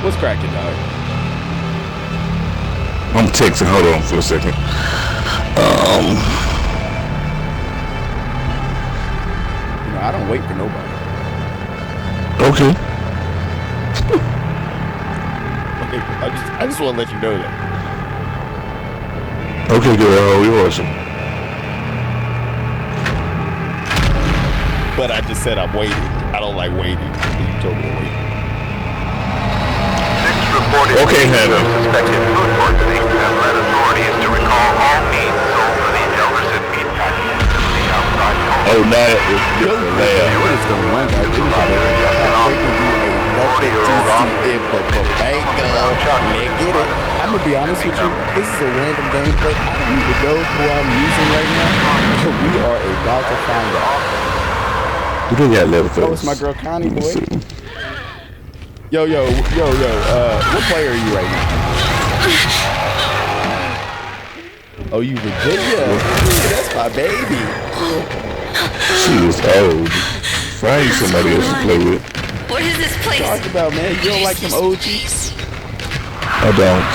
What's cracking, dog? I'm texting. Hold on for a second. I don't wait for nobody. Okay. I just want to let you know that. Okay, good. You're awesome. But I just said I'm waiting. I don't like waiting. You told me to wait. Okay, Hannah. Suspected food poisoning and led authorities to recall all meat sold for the Elderson meat packing facility outside home. Oh, now it's different now. What is going on? I think I I'm gonna be honest with you. This is a random gameplay. I don't even know who I'm using right now. But we are about to find out. You don't got level 30. Oh, it's my girl Connie, boy. Yo. What player are you right now? Oh, you Virginia? That's my baby. She is old. Find somebody else to play with. What is this place? Talk about, man. You don't like them OGs? I don't.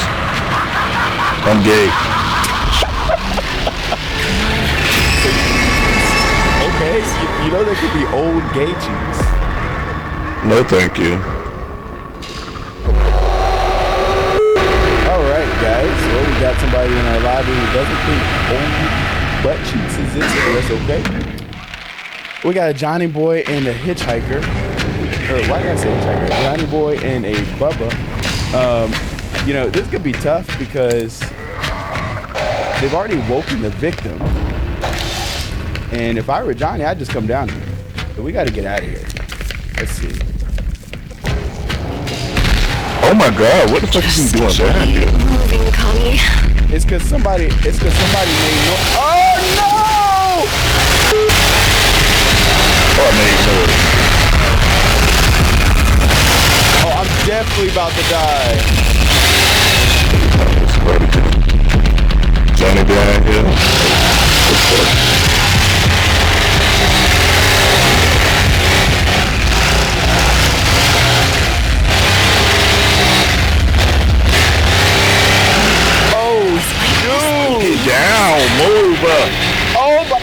I'm gay. Okay, you know there could be old gay cheese. No, thank you. All right, guys. Well, we got somebody in our lobby who doesn't think old butt cheeks exist, but that's okay. We got a Johnny Boy and a hitchhiker. Or why did I say hitchhiker? Johnny Boy and a Bubba. This could be tough because they've already woken the victim. And if I were Johnny, I'd just come down here. But we got to get out of here. Let's see. Oh my God! What the fuck is he doing down here? Moving, Connie. It's because somebody made no. Oh no! Oh, I made noise. Oh, I'm definitely about to die. Johnny down here. What's up? Get down, move up. Oh my!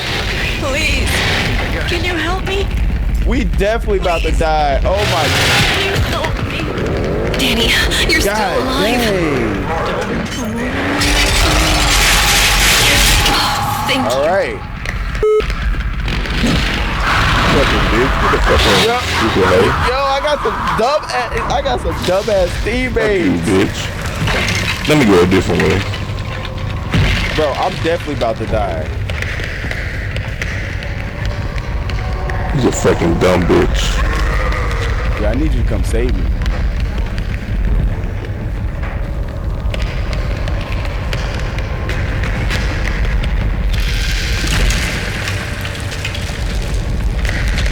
Please, can you help me? We definitely about to die. Oh my! Can you help me? Danny, you're still alive. Dang. Thank you. All right. Yo, I got some dumbass teammates. Bitch. Let me go a different way. Bro, I'm definitely about to die. He's a fucking dumb bitch. Yeah, I need you to come save me.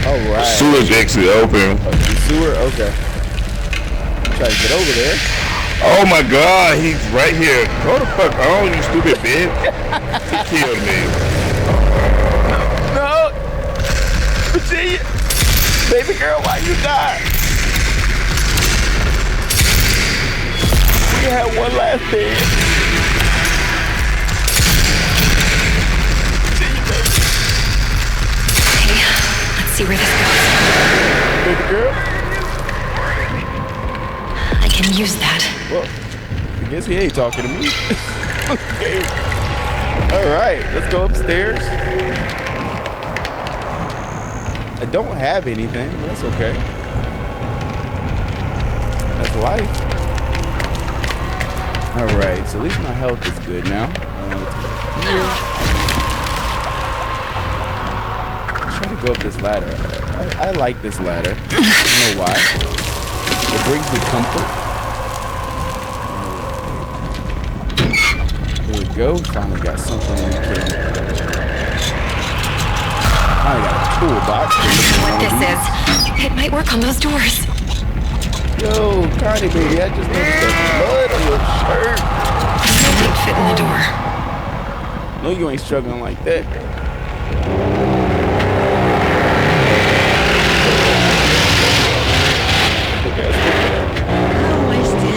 All right. Sewer's exit open. The sewer? Okay. Try to get over there. Oh my God, he's right here. Go the fuck on, you stupid bitch. He killed me. No! Virginia! Baby girl, why you die? We had one last day. Okay, let's see where this goes. Baby girl? I can use that. Well, I guess he ain't talking to me. Okay. All right, let's go upstairs. I don't have anything, but that's okay. That's life. All right, so at least my health is good now. I'm trying to go up this ladder. I like this ladder. I don't know why. It brings me comfort. There we go. Finally got something we can. I got a toolbox. What this is? It might work on those doors. Yo, Cardi baby, I just noticed the blood on your shirt. Nothing fit in the door. No, you ain't struggling like that. How do I stand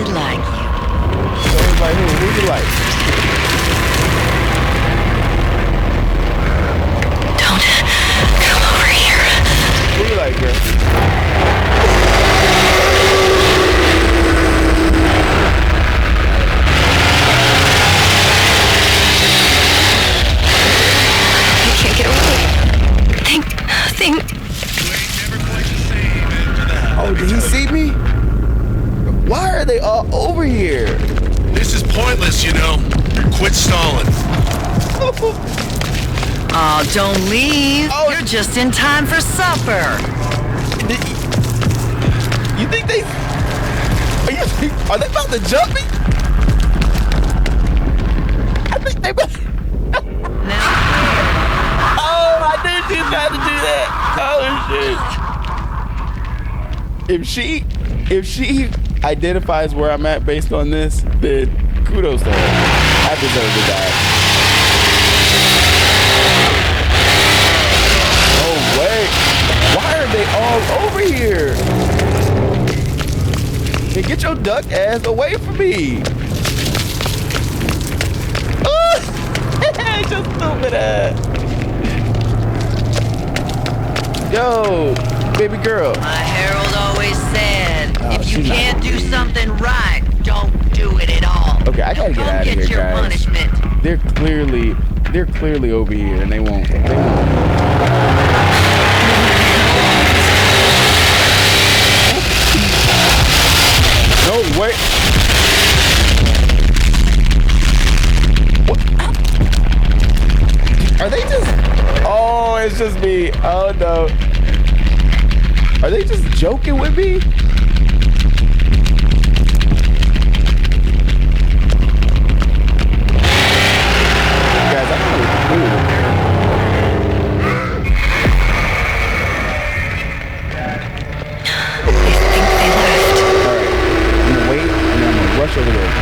they all over here? This is pointless, you know. Quit stalling. Oh, don't leave. Oh. You're just in time for supper. You think they... Are they about to jump me? I think they about... Oh, I knew she was about to do that. Oh, shit. If she identifies where I'm at based on this, then kudos to her. I deserve to die. Oh, wait. Why are they all over here? Hey, get your duck ass away from me. Oh, your stupid ass. Yo, baby girl. My Harold always said, if you she's not can't do gonna leave. something right, don't do it at all. Okay, I gotta get Come out of get here, your guys. punishment. They're clearly over here, and they won't. No way. What? Are they just? Oh, it's just me. Oh no. Are they just joking with me? Guys, I'm really cool. Alright, I'm gonna wait and then I'm gonna rush over there.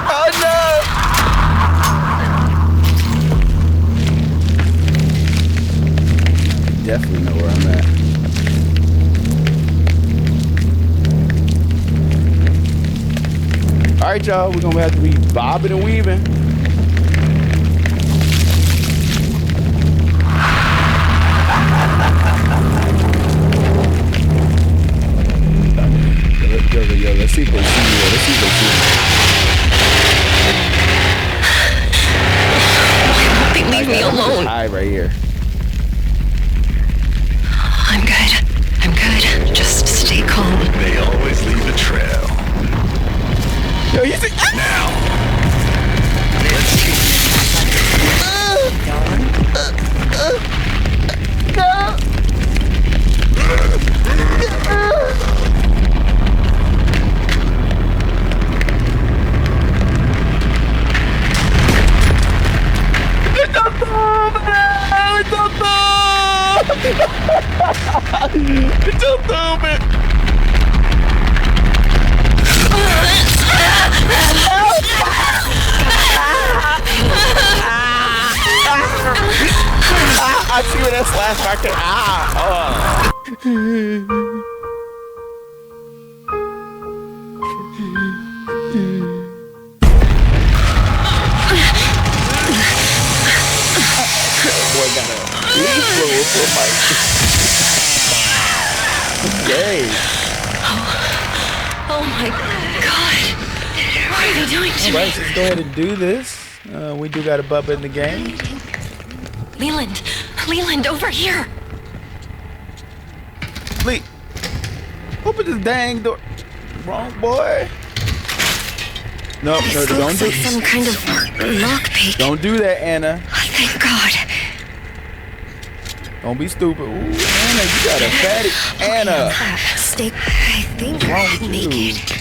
Oh no! Definitely know where I'm at. All right, y'all, we're gonna have to be bobbing and weaving. Yo, let's see if they see me. Let's see if they see me. Why won't they leave me alone? Hide right here. I'm good. I'm good. Just stay calm. They always leave a trail. Yo, you see? Now, let's see. It's so stupid. I see where that slash back there. Boy got a leaf blower for a mic. Yay. Oh my God. What are they doing to All me? right, let's go ahead and do this. We do got a bubba in the game. Leland, over here. Lee, open this dang door. Wrong boy. No, This don't looks do like some kind of lockpick. Don't do that, Anna. Thank God. Don't be stupid. Ooh, Anna, you got a fatty. Anna. Stay. I think Wrong I with can make you? it.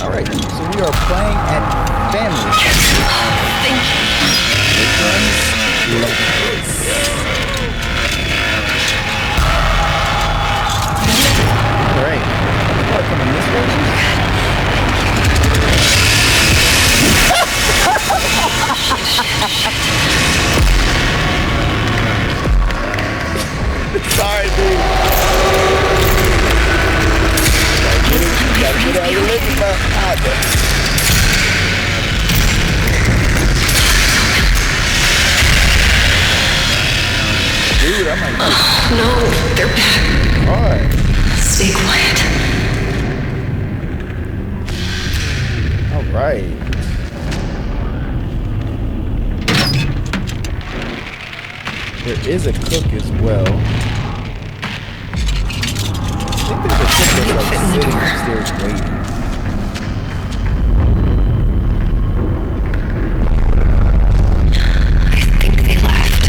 All right, so we are playing at family. Thank you. Which ones? Love this. All right. What, coming this way? Sorry, dude. You gotta get out your living about. Dude, I'm like, No, they're back. all right. Stay quiet. All right. There is a cook as well. I think there's a cook that's like sitting upstairs waiting. I think they left.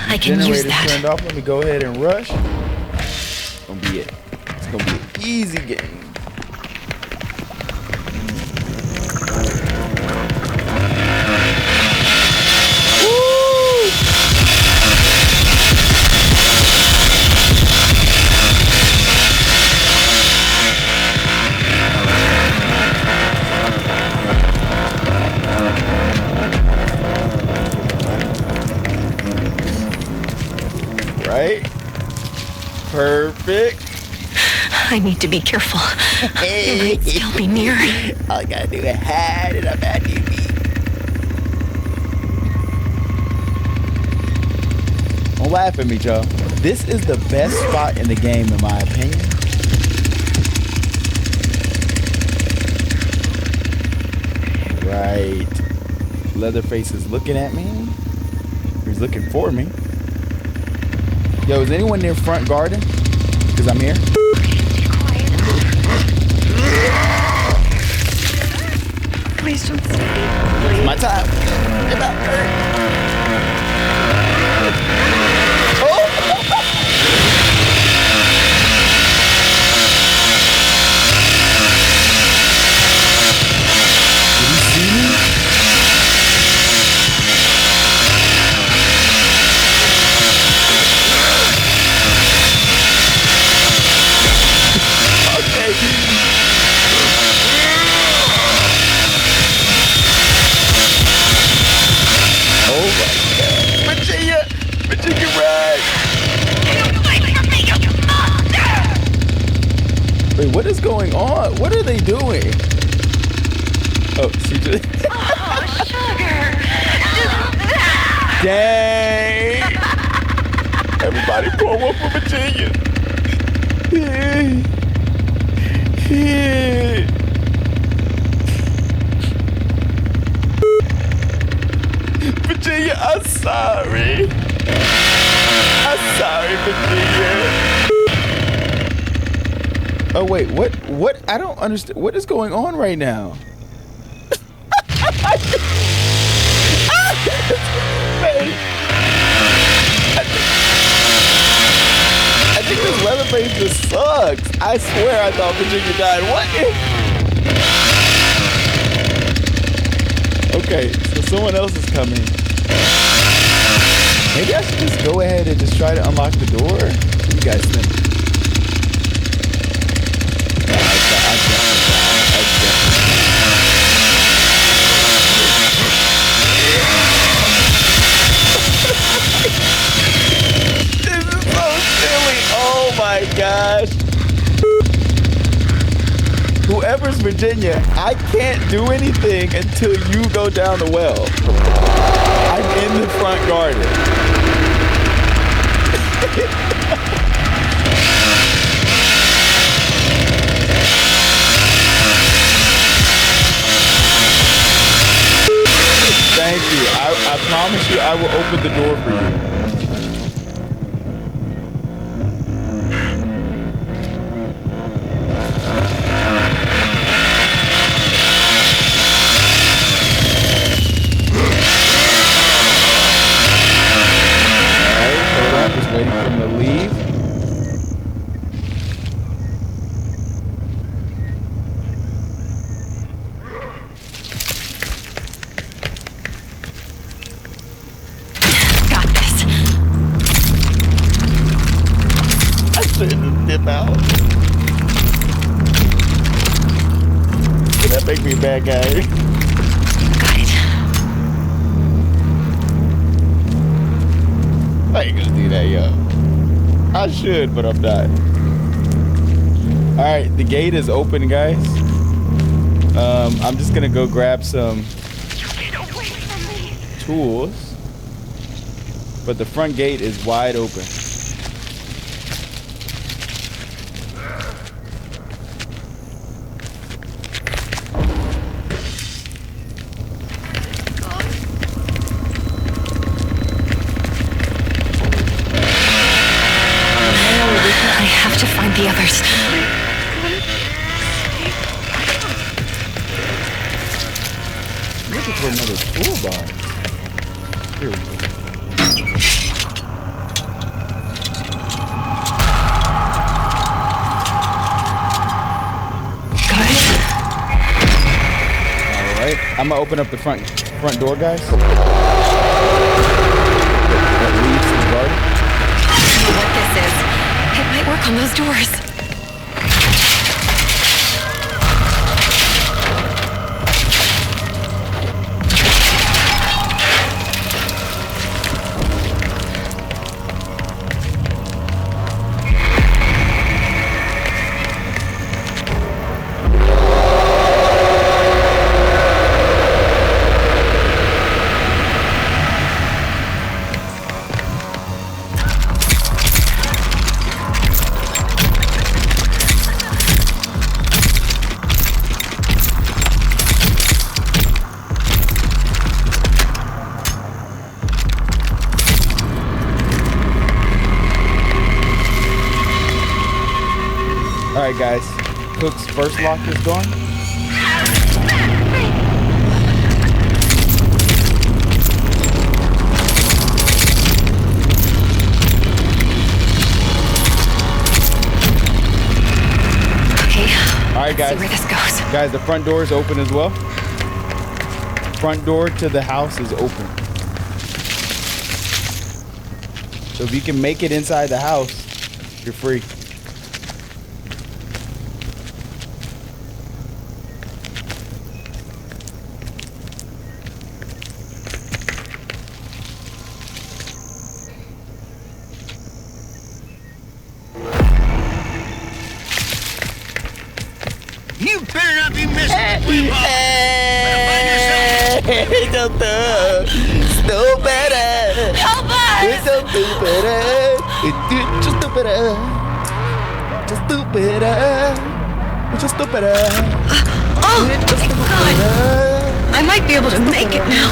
I can use Generator's that. turned off. Let me go ahead and rush. It's gonna be it. It's gonna be an easy game. Woo! Right? Perfect. I need to be careful. They might still be near. All I gotta do is hide and I'm at you. Don't laugh at me, Joe. This is the best spot in the game, in my opinion. Right. Leatherface is looking at me. He's looking for me. Yo, is anyone near front garden? Because I'm here. Please don't stay. It's my time. It's about hurt. Oh! Did he see me? Okay. Oh my God. Virginia! Virginia, ride! Wait, what is going on? What are they doing? Oh, she just... Dang! Everybody pull one for Virginia. Virginia, I'm sorry. I'm sorry, Virginia. Oh wait, what? I don't understand. What is going on right now? I think this Leatherface just sucks. I swear I thought Virginia died. What? Okay, so someone else is coming. Maybe I should just go ahead and just try to unlock the door. What do you guys think? No, I This is so silly. Oh my gosh. Whoever's Virginia, I can't do anything until you go down the well. I'm in the front garden. Thank you. I promise you I will open the door for you. Waiting for him to leave. Got this. I shouldn't dip out. Did that make me a bad guy? Got it. I ain't gonna do that, yo. I should, but I'm not. Alright, the gate is open, guys. I'm just gonna go grab some tools. But the front gate is wide open. doors. Looking for another toolbox. Here we go. All right, I'm gonna open up the front door, guys. That leads to the garden. I don't know what this is. It might work on those doors. All right, guys. Cook's first lock is gone. Okay. All right, guys. See where this goes. Guys, the front door is open as well. Front door to the house is open. So if you can make it inside the house, you're free. You better not be missing the flip hop. Better find yourself. Stupid. Help us! It's so stupid. It's just stupid. Just stupid. It's just stupid. Oh, thank God. I might be able to make it now.